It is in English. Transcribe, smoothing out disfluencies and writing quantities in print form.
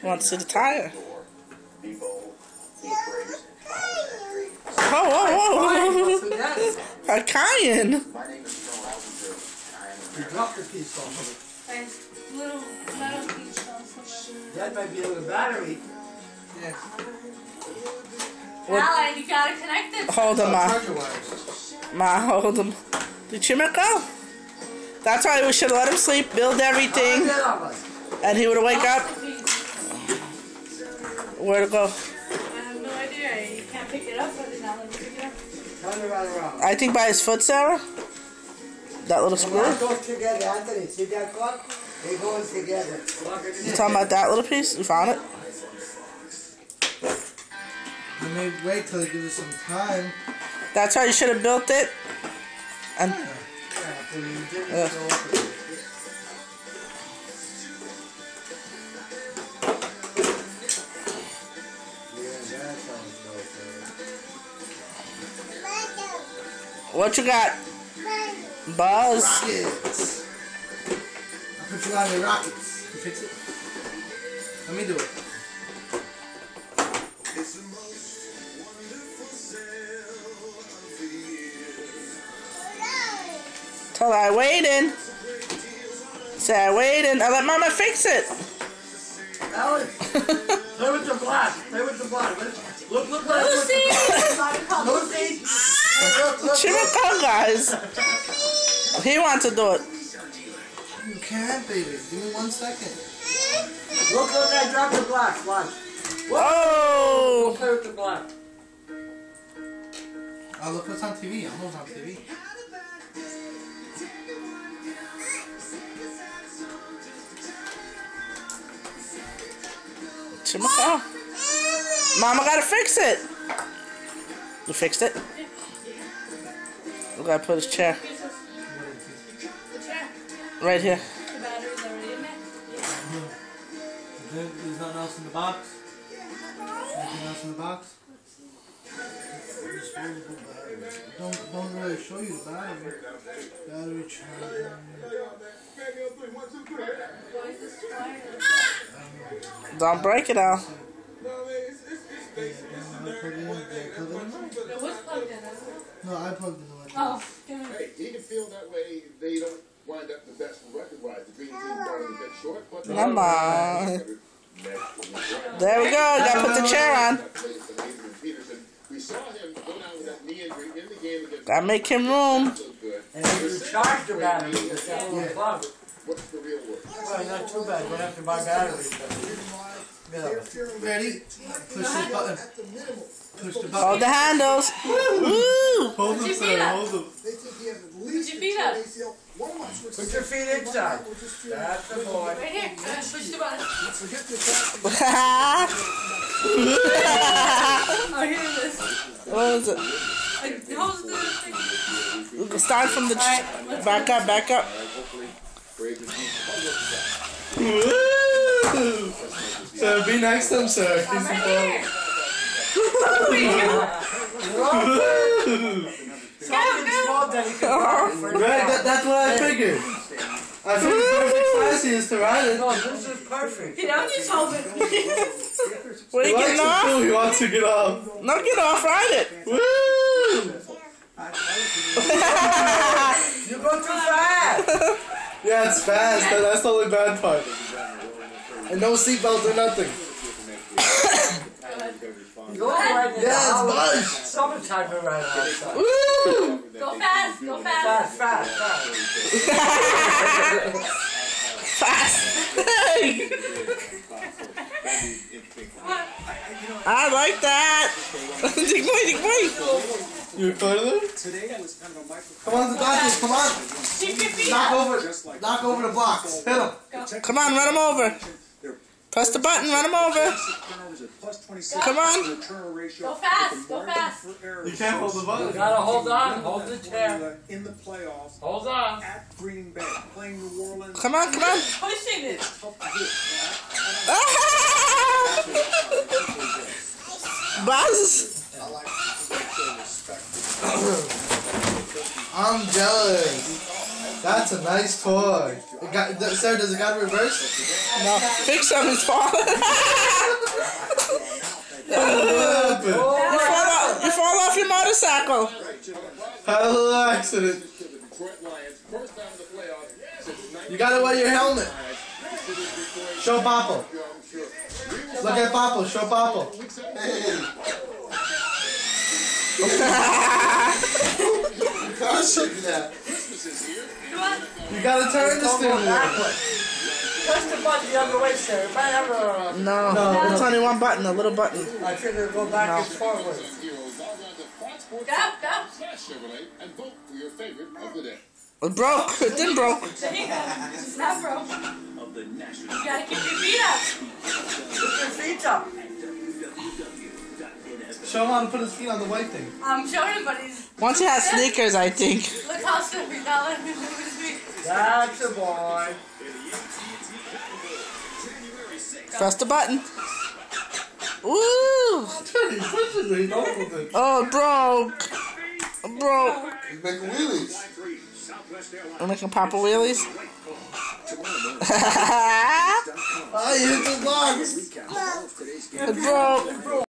Want to see the tire? Oh, whoa, whoa. A cayenne. You dropped the piece off of A little metal piece also. it. That might be a little battery. Yeah. Alan, you gotta connect it. Hold him, Ma. Ma, hold him. Did Chimmick go? That's why we should let him sleep, build everything, and he would wake up. Where to go? I have no idea. You can't pick it up, but it's not letting you pick it up. Turn it right around. I think by his foot, Sarah. That little screw. They go together, Anthony. See that clock? They go together. You talking about that little piece? You found it? You may wait till he gives us some time. That's why you should have built it. And what you got? Buzz. Rockets. I'll put you on the rockets. You fix it? Let me do it. Tell her I waited. Say I waited. I let Mama fix it. Alan, play with the black. Play with the black. Look Lucy! Lucy! Chimmick, guys. He wants to do it. You can't, baby. Give me 1 second. Look, I dropped the black. Watch. Oh! Play with the black. Oh, look what's on TV. I'm on TV. Chimmick, Mama gotta fix it. You fixed it? We gotta put his chair. Right here. The battery's already in there. There's nothing else in the box? Anything else in the box? Don't really show you the battery. Battery charger. Why is this wire? Don't break it out. It was plugged in, isn't it? No, I plugged in the one. Oh, give me. Hey, you can feel that way they don't wind up the best record-wise. The Green Team going a bit short, but Come on. There we go. Gotta put the chair on. We saw him go down with that knee injury in the game against. Gotta make him room. And you charge the battery with that little plug. What's the real work? Well, not too bad. You don't have to buy batteries. Get up. Ready? Push this button. Push the Hold button. the handles. Woo! Hold them, Sarah. Hold them. Put your feet up. Put your feet inside. That's the boy. Right here. Push the button. Oh, here it is. What is it? Hold the thing. Start from the back up, back up. Woo! So be next to him, sir. I'm right here. Right, that's what I figured. I figured perfect size is to ride it. No, this is perfect. You know, just hold it. What are you getting off? He wants to get off. No, get off, ride it. Woo! You go too fast. Yeah, it's fast. That's the only bad part. And no seatbelt or nothing. Go right there. Yeah, it's budge. Summertime to ride outside. Woo! Go fast. Go fast. Fast. Fast. I like that. You recording them? Come on, the doctors, come on. Keep your feet up. Knock over the blocks. Hit them. Come on, run him over. Press the button, run him over. Come on. Go fast. Go fast. You can't hold the button. You gotta hold on. Hold the chair. In the playoffs Hold on. at Green Bay, playing New Orleans. Come on, come on. Pushing it. Buzz. I'm jealous. That's a nice toy. Sarah, does it got reverse? No, think something's falling. You fall off your motorcycle. Had a little accident. You gotta wear your helmet. Show Papa. Look at Papa. Show Papa. Hey. You gotta turn this thing Press the button the other way, sir. No, it's only one button, a little button. I figured go back and forward. It broke. It didn't broke. There you go. It's not broke. You gotta keep your feet up. Put your feet up. Show him how to put his feet on the white thing. I'm showing him, but he's... Once he has sneakers, I think. Look how stiff he's not letting me move his feet. That's a boy. Press the button. Woo! Oh, it broke. It broke. He's making wheelies. I'm making Papa wheelies. Oh, you hit the box. It broke.